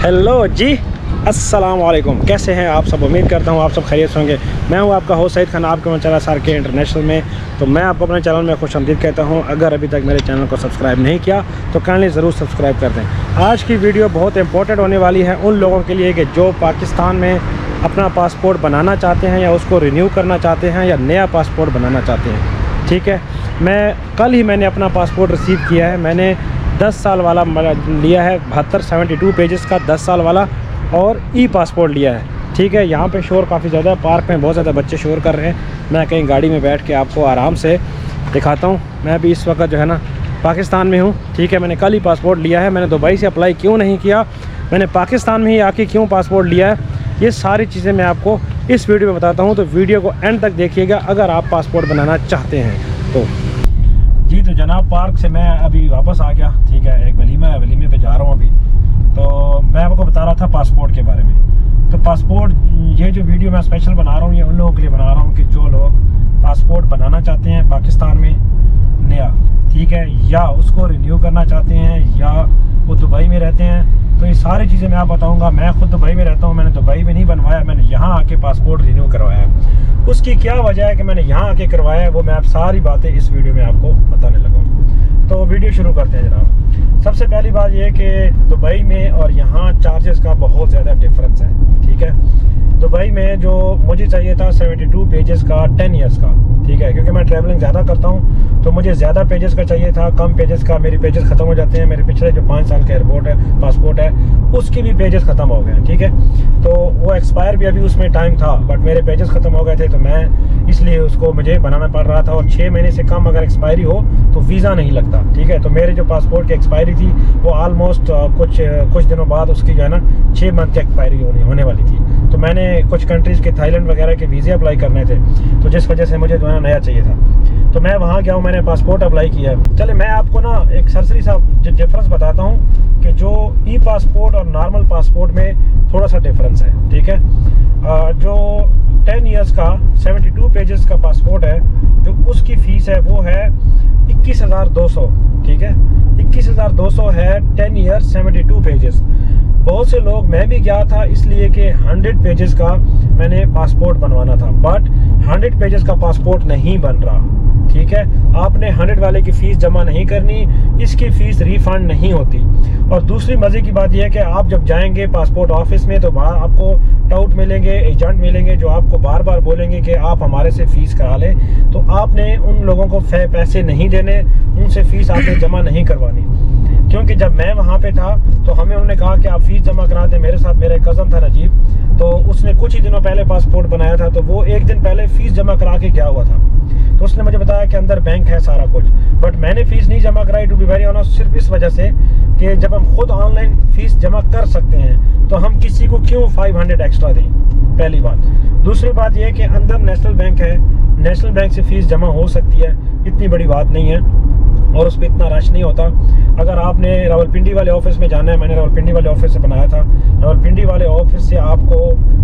Hello जी, अस्सलाम वालेकुम। कैसे हैं आप सब? उम्मीद करता हूँ आप सब खैरियत होंगे। मैं हूँ आपका होस्ट सईद खान, आपके चैनल SRK इंटरनेशनल में। तो मैं आपको अपने चैनल में खुशामदीद कहता हूँ। अगर अभी तक मेरे चैनल को सब्सक्राइब नहीं किया तो काइंडली ज़रूर सब्सक्राइब कर दें। आज की वीडियो बहुत इंपॉर्टेंट होने वाली है उन लोगों के लिए कि जो पाकिस्तान में अपना पासपोर्ट बनाना चाहते हैं या उसको रिन्यू करना चाहते हैं या नया पासपोर्ट बनाना चाहते हैं। ठीक है, मैंने अपना पासपोर्ट रिसीव किया है। मैंने 10 साल वाला लिया है, 72 पेजेस का 10 साल वाला, और ई पासपोर्ट लिया है। ठीक है, यहाँ पे शोर काफ़ी ज़्यादा, पार्क में बहुत ज़्यादा बच्चे शोर कर रहे हैं। मैं कहीं गाड़ी में बैठ के आपको आराम से दिखाता हूँ। मैं अभी इस वक्त जो है ना पाकिस्तान में हूँ। ठीक है, मैंने कल ही पासपोर्ट लिया है। मैंने दुबई से अप्लाई क्यों नहीं किया, मैंने पाकिस्तान में ही आके क्यों पासपोर्ट लिया है, ये सारी चीज़ें मैं आपको इस वीडियो में बताता हूँ। तो वीडियो को एंड तक देखिएगा अगर आप पासपोर्ट बनाना चाहते हैं तो। जी, तो जनाब पार्क से मैं अभी वापस आ गया। ठीक है, एक वलीमे पे जा रहा हूँ अभी। तो मैं आपको बता रहा था पासपोर्ट के बारे में। तो पासपोर्ट, ये जो वीडियो मैं स्पेशल बना रहा हूँ ये उन लोगों के लिए बना रहा हूँ कि जो लोग पासपोर्ट बनाना चाहते हैं पाकिस्तान में नया, ठीक है, या उसको रिन्यू करना चाहते हैं, या वो दुबई में रहते हैं। तो ये सारी चीज़ें मैं आप बताऊँगा। मैं खुद दुबई में रहता हूँ, मैंने दुबई में नहीं बनवाया, मैंने यहाँ आके पासपोर्ट रिन्यू करवाया है। उसकी क्या वजह है कि मैंने यहाँ आके करवाया है, वो मैं आप सारी बातें इस वीडियो में आपको बताने लगा हूँ। तो वीडियो शुरू करते हैं जनाब। सबसे पहली बात यह कि दुबई में और यहाँ चार्जेस का बहुत ज़्यादा डिफरेंस है। ठीक है, दुबई में जो मुझे चाहिए था 72 पेजेस का 10 ईयर्स का, ठीक है, क्योंकि मैं ट्रैवलिंग ज़्यादा करता हूँ तो मुझे ज़्यादा पेजेस का चाहिए था। कम पेजेस का मेरे पेजेस ख़त्म हो जाते हैं। मेरे पिछले जो 5 साल का पासपोर्ट है उसके भी पेजेस ख़त्म हो गए हैं। ठीक है, तो वो एक्सपायर भी अभी उसमें टाइम था, बट मेरे पेजेस ख़त्म हो गए थे, तो मैं इसलिए उसको मुझे बनाना पड़ रहा था। और 6 महीने से कम अगर एक्सपायरी हो तो वीज़ा नहीं लगता। ठीक है, तो मेरे जो पासपोर्ट की एक्सपायरी थी वो ऑलमोस्ट कुछ दिनों बाद उसकी जो है ना 6 मंथ की एक्सपायरी होने वाली थी। तो मैंने कुछ कंट्रीज़ के, थाईलैंड वगैरह के वीज़े अप्लाई करने थे, तो जिस वजह से मुझे जो है नया चाहिए था। तो मैं वहाँ गया हूँ, मैंने पासपोर्ट अप्लाई किया है। चले मैं आपको ना एक सरसरी सा डिफरेंस बताता हूँ कि जो ई पासपोर्ट और नॉर्मल पासपोर्ट में थोड़ा सा डिफरेंस है। ठीक है, जो 10 ईयर्स का 72 पेजेस का पासपोर्ट है, जो उसकी फ़ीस है वो है 21,200। ठीक है, 21,200 है 10 ईयर्स 72 पेजेस। बहुत से लोग, मैं भी गया था इसलिए कि 100 पेजेस का मैंने पासपोर्ट बनवाना था, बट 100 पेजेस का पासपोर्ट नहीं बन रहा। ठीक है, आपने 100 वाले की फ़ीस जमा नहीं करनी, इसकी फ़ीस रिफ़ंड नहीं होती। और दूसरी मज़े की बात यह है कि आप जब जाएंगे पासपोर्ट ऑफिस में तो वहाँ आपको टाउट मिलेंगे, एजेंट मिलेंगे, जो आपको बार बार बोलेंगे कि आप हमारे से फ़ीस करा लें। तो आपने उन लोगों को पैसे नहीं देने, उनसे फ़ीस आपने जमा नहीं करवानी। क्योंकि जब मैं वहाँ पे था तो हमें उन्होंने कहा कि आप फ़ीस जमा करा दें। मेरे साथ मेरा एक कज़न था नजीब, तो उसने कुछ ही दिनों पहले पासपोर्ट बनाया था, तो वो एक दिन पहले फ़ीस जमा करा के गया हुआ था। तो उसने मुझे बताया कि अंदर बैंक है सारा कुछ, बट मैंने फ़ीस नहीं जमा कराई, टू बी वेरी ऑनेस्ट, सिर्फ इस वजह से कि जब हम खुद ऑनलाइन फ़ीस जमा कर सकते हैं तो हम किसी को क्यों 500 एक्स्ट्रा दें, पहली बात। दूसरी बात यह कि अंदर नेशनल बैंक है, नेशनल बैंक से फ़ीस जमा हो सकती है, इतनी बड़ी बात नहीं है, और उस पर इतना रश नहीं होता। अगर आपने रावलपिंडी वाले ऑफिस में जाना है, मैंने रावलपिंडी वाले ऑफिस से बनाया था, रावलपिंडी वाले ऑफिस से आपको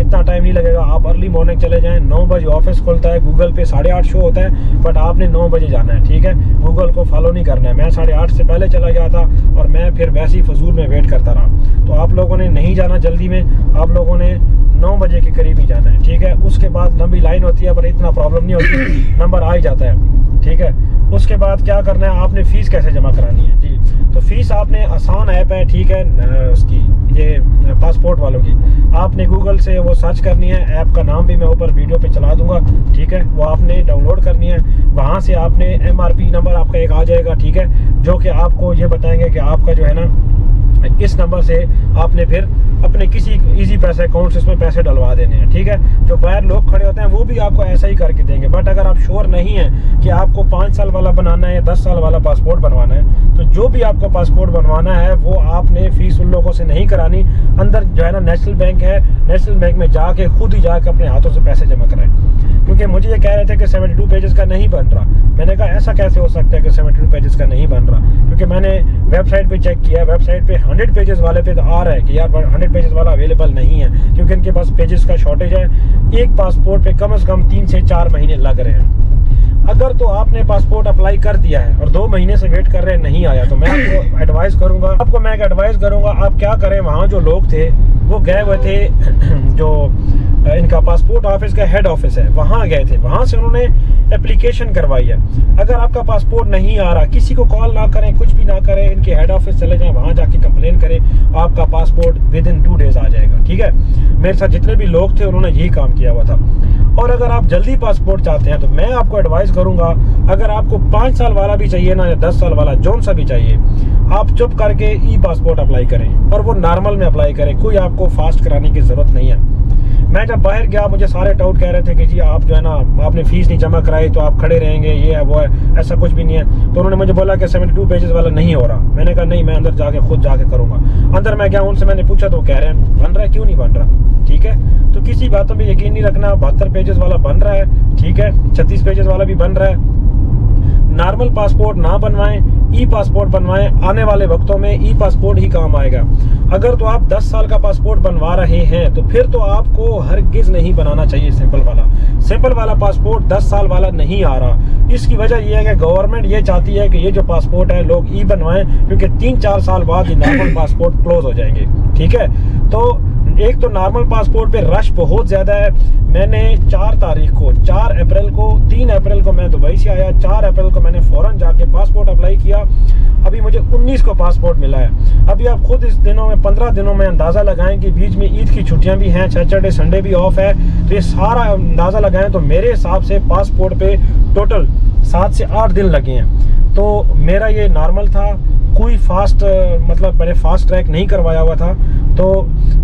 इतना टाइम नहीं लगेगा। आप अर्ली मॉर्निंग चले जाएं, 9 बजे ऑफिस खुलता है, गूगल पे 8:30 शो होता है, बट आपने 9 बजे जाना है। ठीक है, गूगल को फॉलो नहीं करना है। मैं 8:30 से पहले चला गया था और मैं फिर वैसे ही फजूल में वेट करता रहा। तो आप लोगों ने नहीं जाना जल्दी में, आप लोगों ने 9 बजे के करीब ही जाना है। ठीक है, उसके बाद लंबी लाइन होती है, पर इतना प्रॉब्लम नहीं होती, नंबर आ ही जाता है। ठीक है, उसके बाद क्या करना है, आपने फ़ीस कैसे जमा करानी है। जी, तो फ़ीस आपने, आसान ऐप है, ठीक है, उसकी ये पासपोर्ट वालों की, आपने गूगल से वो सर्च करनी है। ऐप का नाम भी मैं ऊपर वीडियो पे चला दूंगा। ठीक है, वो आपने डाउनलोड करनी है। वहाँ से आपने MRP नंबर आपका एक आ जाएगा, ठीक है, जो कि आपको ये बताएंगे कि आपका जो है ना इस नंबर से आपने फिर अपने किसी इजी पैसे अकाउंट से इसमें पैसे डलवा देने हैं। ठीक है, जो बाहर लोग खड़े होते हैं वो भी आपको ऐसा ही करके देंगे। बट अगर आप श्योर नहीं है कि आपको 5 साल वाला बनाना है या 10 साल वाला पासपोर्ट बनवाना है, तो जो भी आपको पासपोर्ट बनवाना है वो आपने फ़ीस उन लोगों से नहीं करानी। अंदर जो है ना नेशनल बैंक है, नेशनल बैंक में जाके खुद ही जाके अपने हाथों से पैसे जमा कराएं। क्योंकि मुझे ये कह रहे थे कि 72 पेजेस का नहीं बन रहा। मैंने कहा ऐसा कैसे हो सकता है कि 72 पेजेस का नहीं बन रहा, क्योंकि मैंने वेबसाइट पे चेक किया, वेबसाइट पे 100 पेजेस वाले पे तो आ रहा है कि यार 100 पेजेस वाला अवेलेबल नहीं है, क्योंकि इनके पास पेजेस का शॉर्टेज है। एक पासपोर्ट पे कम से कम 3 से 4 महीने लग रहे हैं। अगर तो आपने पासपोर्ट अप्लाई कर दिया है और 2 महीने से वेट कर रहे हैं, नहीं आया, तो मैं आपको एडवाइस करूंगा आप क्या करें, वहाँ जो लोग थे वो गए हुए थे जो इनका पासपोर्ट ऑफिस का हेड ऑफिस है, वहाँ गए थे, वहाँ से उन्होंने एप्लीकेशन करवाई है। अगर आपका पासपोर्ट नहीं आ रहा, किसी को कॉल ना करें, कुछ भी ना करें, इनके हेड ऑफिस चले जाएं, वहाँ जाके कंप्लेन करें, आपका पासपोर्ट विदिन 2 डेज आ जाएगा। ठीक है, मेरे साथ जितने भी लोग थे उन्होंने यही काम किया हुआ था। और अगर आप जल्दी पासपोर्ट चाहते हैं तो मैं आपको एडवाइस करूंगा, अगर आपको 5 साल वाला भी चाहिए ना, या 10 साल वाला, जोन सा भी चाहिए, आप चुप करके ई पासपोर्ट अप्लाई करें और वो नॉर्मल में अप्लाई करें, कोई आपको फास्ट कराने की जरूरत नहीं है। मैं जब बाहर गया, मुझे सारे डाउट कह रहे थे कि जी आप जो है ना, आपने फीस नहीं जमा कराई तो आप खड़े रहेंगे, ये है वो है, ऐसा कुछ भी नहीं है। तो उन्होंने मुझे बोला कि 72 पेजेस वाला नहीं हो रहा। मैंने कहा नहीं, मैं अंदर जाके खुद जाके करूँगा। अंदर मैं गया, उनसे मैंने पूछा तो कह रहे हैं बन रहा है, क्यों नहीं बन रहा। ठीक है, तो किसी बातों में यकीन नहीं रखना। 72 पेजेस वाला बन रहा है, ठीक है, 36 पेजेस वाला भी बन रहा है। नॉर्मल पासपोर्ट ना बनवाएं, ई पासपोर्ट बनवाएं। आने वाले वक्तों में ई पासपोर्ट ही काम आएगा। अगर तो आप 10 साल का पासपोर्ट बनवा रहे हैं तो फिर तो आपको हरगिज नहीं बनाना चाहिए सिंपल वाला पासपोर्ट 10 साल वाला नहीं आ रहा। इसकी वजह यह है कि गवर्नमेंट ये चाहती है कि ये जो पासपोर्ट है लोग ई बनवाएं, क्योंकि 3-4 साल बाद ये नॉर्मल पासपोर्ट क्लोज हो जाएंगे। ठीक है, तो एक तो नॉर्मल पासपोर्ट पे रश बहुत ज़्यादा है। मैंने 4 अप्रैल को मैं दुबई से आया, 4 अप्रैल को मैंने फ़ौरन जाके पासपोर्ट अप्लाई किया। अभी मुझे 19 को पासपोर्ट मिला है। अभी आप खुद इस दिनों में 15 दिनों में अंदाज़ा लगाएं कि बीच में ईद की छुट्टियां भी हैं, सैटरडे संडे भी ऑफ है, तो ये सारा अंदाज़ा लगाएं तो मेरे हिसाब से पासपोर्ट पे टोटल 7 से 8 दिन लगे हैं। तो मेरा ये नॉर्मल था, कोई मैंने फास्ट ट्रैक नहीं करवाया हुआ था। तो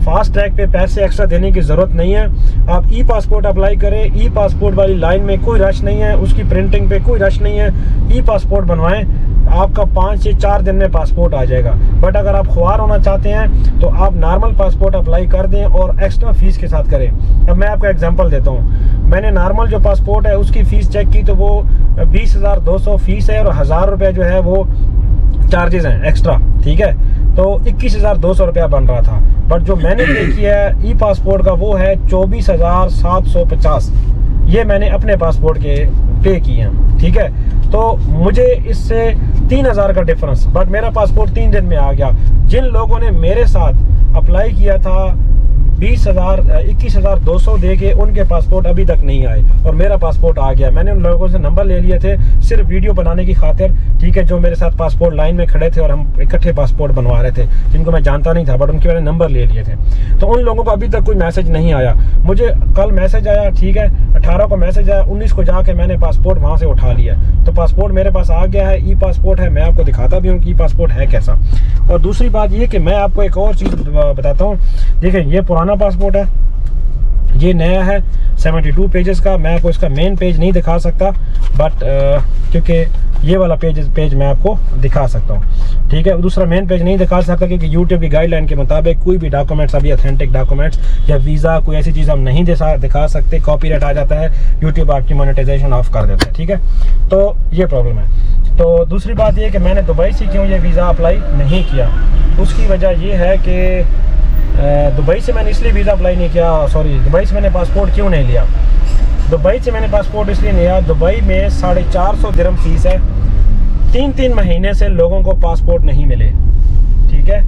फास्ट ट्रैक पे पैसे एक्स्ट्रा देने की ज़रूरत नहीं है। आप ई पासपोर्ट अप्लाई करें, ई पासपोर्ट वाली लाइन में कोई रश नहीं है, उसकी प्रिंटिंग पे कोई रश नहीं है। ई पासपोर्ट बनवाएं, आपका 5 से 4 दिन में पासपोर्ट आ जाएगा। बट अगर आप खुआर होना चाहते हैं तो आप नॉर्मल पासपोर्ट अप्लाई कर दें और एक्स्ट्रा फीस के साथ करें। अब मैं आपको एग्जांपल देता हूँ। मैंने नॉर्मल जो पासपोर्ट है उसकी फ़ीस चेक की तो वो 20,200 फीस है और 1000 रुपये जो है वो चार्जेस हैं एक्स्ट्रा। ठीक है, तो 21,200 रुपया बन रहा था। बट जो मैंने पे किया है ई पासपोर्ट का वो है 24,750। ये मैंने अपने पासपोर्ट के पे किए हैं। ठीक है, तो मुझे इससे 3,000 का डिफरेंस, बट मेरा पासपोर्ट 3 दिन में आ गया। जिन लोगों ने मेरे साथ अप्लाई किया था 21,200 दे के, उनके पासपोर्ट अभी तक नहीं आए और मेरा पासपोर्ट आ गया। मैंने उन लोगों से नंबर ले लिए थे सिर्फ वीडियो बनाने की खातिर। ठीक है, जो मेरे साथ पासपोर्ट लाइन में खड़े थे और हम इकट्ठे पासपोर्ट बनवा रहे थे, जिनको मैं जानता नहीं था, बट उनके मैंने नंबर ले लिए थे। तो उन लोगों को अभी तक कोई मैसेज नहीं आया। मुझे कल मैसेज आया, ठीक है, 18 को मैसेज आया, 19 को जाके मैंने पासपोर्ट वहाँ से उठा लिया। तो पासपोर्ट मेरे पास आ गया है, ई पासपोर्ट है। मैं आपको दिखाता भी हूँ कि ई पासपोर्ट है कैसा। और दूसरी बात ये कि मैं आपको एक और चीज़ बताता हूँ। देखिए, ये पुराना पासपोर्ट है, ये नया है 72 पेजेस का। मैं आपको इसका मेन पेज नहीं दिखा सकता, बट क्योंकि ये वाला पेज मैं आपको दिखा सकता हूँ। ठीक है, दूसरा मेन पेज नहीं दिखा सकता क्योंकि यूट्यूब की गाइडलाइन के मुताबिक कोई भी डॉक्यूमेंट्स, अभी ऑथेंटिक डॉक्यूमेंट्स या वीज़ा, कोई ऐसी चीज़ हम नहीं दिखा सकते। कॉपीराइट आ जाता है, यूट्यूब आपकी मोनेटाइजेशन ऑफ कर देता है। ठीक है, तो ये प्रॉब्लम है। तो दूसरी बात ये कि मैंने दुबई से क्यों ये वीज़ा अप्लाई नहीं किया, उसकी वजह ये है कि दुबई से मैंने इसलिए वीज़ा अप्लाई नहीं किया, दुबई से मैंने पासपोर्ट क्यों नहीं लिया। दुबई से मैंने पासपोर्ट इसलिए नहीं लिया, दुबई में 450 दिरहम फीस है। 3 महीने से लोगों को पासपोर्ट नहीं मिले। ठीक है,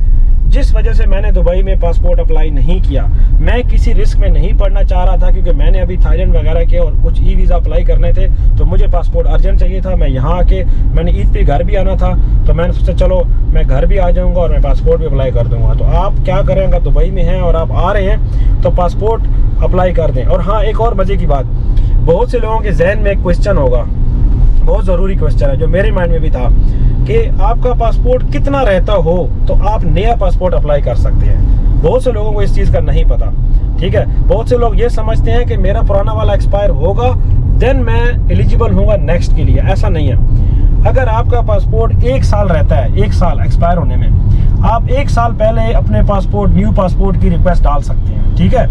जिस वजह से मैंने दुबई में पासपोर्ट अप्लाई नहीं किया। मैं किसी रिस्क में नहीं पड़ना चाह रहा था, क्योंकि मैंने अभी थाईलैंड वगैरह के और कुछ ई वीज़ा अप्लाई करने थे, तो मुझे पासपोर्ट अर्जेंट चाहिए था। मैं यहाँ आके, मैंने ईद पे घर भी आना था, तो मैंने सोचा चलो मैं घर भी आ जाऊँगा और मैं पासपोर्ट भी अप्लाई कर दूँगा। तो आप क्या करें, अगर दुबई में हैं और आप आ रहे हैं तो पासपोर्ट अप्लाई कर दें। और हाँ, एक और मज़े की बात, बहुत से लोगों के जहन में एक क्वेश्चन होगा, बहुत ज़रूरी क्वेश्चन है, जो मेरे माइंड में भी था, कि आपका पासपोर्ट कितना रहता हो तो आप नया पासपोर्ट अप्लाई कर सकते हैं। बहुत से लोगों को इस चीज़ का नहीं पता। ठीक है, बहुत से लोग ये समझते हैं कि मेरा पुराना वाला एक्सपायर होगा देन मैं एलिजिबल होऊंगा नेक्स्ट के लिए। ऐसा नहीं है। अगर आपका पासपोर्ट 1 साल रहता है, 1 साल एक्सपायर होने में, आप 1 साल पहले अपने न्यू पासपोर्ट की रिक्वेस्ट डाल सकते हैं। ठीक है,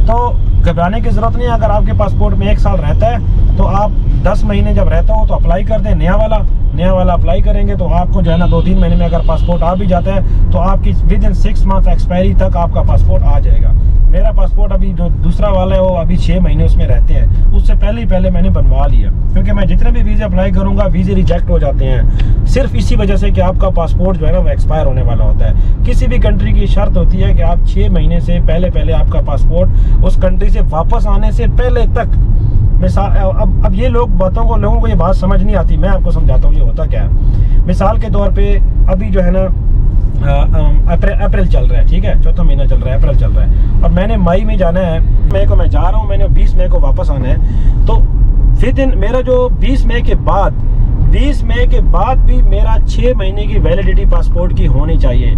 तो घबराने की ज़रूरत नहीं है। अगर आपके पासपोर्ट में 1 साल रहता है तो आप 10 महीने जब रहता हो तो अप्लाई कर दें नया वाला अप्लाई करेंगे तो आपको जो है ना 2-3 महीने में अगर पासपोर्ट आ भी जाता है तो आपकी विदिन 6 मंथ एक्सपायरी तक आपका पासपोर्ट आ जाएगा। मेरा पासपोर्ट अभी जो दूसरा वाला है वो अभी 6 महीने उसमें रहते हैं, उससे पहले मैंने बनवा लिया, क्योंकि मैं जितने भी वीज़े अप्लाई करूँगा वीज़े रिजेक्ट हो जाते हैं सिर्फ इसी वजह से कि आपका पासपोर्ट जो है ना वो एक्सपायर होने वाला होता है। किसी भी कंट्री की शर्त होती है कि आप 6 महीने से पहले आपका पासपोर्ट उस कंट्री से वापस आने से पहले तक, मिसाल अब ये लोगों को ये बात समझ नहीं आती, मैं आपको समझाता हूँ ये होता क्या है। मिसाल के तौर पे अभी जो है ना अप्रैल चल रहा है, ठीक है, चौथा महीना चल रहा है, अप्रैल चल रहा है, और मैंने मई में जाना है, मई को मैं जा रहा हूँ, मैंने 20 मई को वापस आना है। तो फिर दिन मेरा जो 20 मई के बाद भी मेरा 6 महीने की वैलिडिटी पासपोर्ट की होनी चाहिए।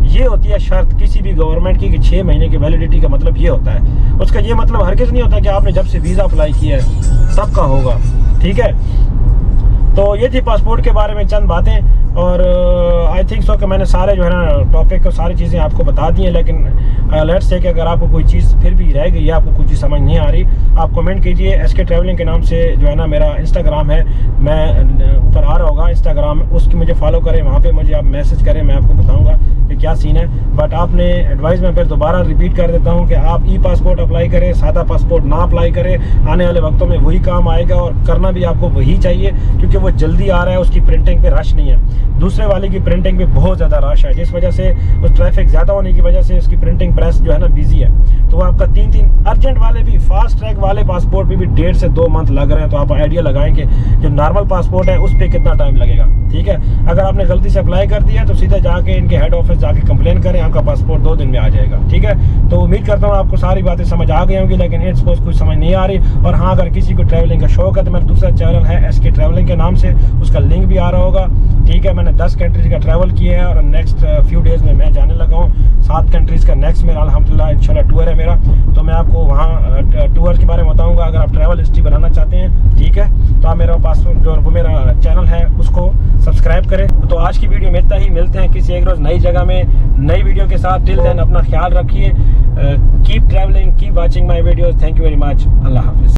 ये होती है शर्त किसी भी गवर्नमेंट की कि 6 महीने की वैलिडिटी का मतलब ये होता है। उसका ये मतलब हरगिज़ नहीं होता कि आपने जब से वीज़ा अप्लाई किया है तब का होगा, ठीक है। तो ये थी पासपोर्ट के बारे में चंद बातें, और आई थिंक सो कि मैंने सारे जो है ना टॉपिक को सारी चीज़ें आपको बता दी हैं। लेकिन लेट्स से कि अगर आपको कोई चीज़ फिर भी रह गई, आपको कोई चीज़ समझ नहीं आ रही, आप कमेंट कीजिए। SK ट्रैवलिंग के नाम से जो है ना मेरा इंस्टाग्राम है, मैं ऊपर आ रहा होगा इंस्टाग्राम, उसकी मुझे फॉलो करें, वहाँ पे मुझे आप मैसेज करें, मैं आपको बताऊँगा कि क्या सीन है। बट आपने एडवाइस में फिर दोबारा रिपीट कर देता हूँ कि आप ई पासपोर्ट अप्लाई करें, सादा पासपोर्ट ना अप्लाई करें। आने वाले वक्तों में वही काम आएगा और करना भी आपको वही चाहिए, क्योंकि वो जल्दी आ रहा है, उसकी प्रिंटिंग पे रश नहीं है। दूसरे वाले की प्रिंटिंग पे बहुत ज़्यादा रश है, जिस वजह से उस ट्रैफिक ज़्यादा होने की वजह से उसकी प्रिंटिंग प्रेस जो है ना बिजी है। तो आपका 3 अर्जेंट वाले भी, फास्ट ट्रैक वाले पासपोर्ट पे भी 1.5 से 2 मंथ लग रहे हैं। तो आप आइडिया लगाएं कि जो नॉर्मल पासपोर्ट है उस पर कितना टाइम लगेगा, ठीक है। अगर आपने गलती से अप्लाई कर दिया तो सीधा जाके इनके हेड ऑफिस जाके कंप्लेन करें, आपका पासपोर्ट 2 दिन में आ जाएगा, ठीक है। तो उम्मीद करता हूँ आपको सारी बातें समझ आ गई होंगी, लेकिन इट्स सपोज कुछ समझ नहीं आ रही। और हाँ, अगर किसी को ट्रैवलिंग का शौक है तो मेरा दूसरा चैनल है SK ट्रैवलिंग के नाम से, उसका लिंक भी आ रहा होगा, ठीक है। मैंने 10 कंट्रीज का ट्रैवल किया है और नेक्स्ट फ्यू डेज़ में मैं जाने लगा हूँ 7 कंट्रीज का नेक्स्ट मेरा अल्हम्दुलिल्लाह इंशाल्लाह टूर है मेरा। तो मैं आपको वहाँ टूर के बारे में बताऊँगा। अगर आप ट्रैवल हिस्ट्री बनाना चाहते हैं, ठीक है, तो आप मेरा पास जो वो मेरा चैनल है उसको सब्सक्राइब करें। तो आज की वीडियो में इतना ही, मिलते हैं किसी एक रोज़ नई जगह में नई वीडियो के साथ। टिल देन अपना ख्याल रखिए, keep travelling, keep watching my videos. Thank you very much, अल्लाह हाफिज़।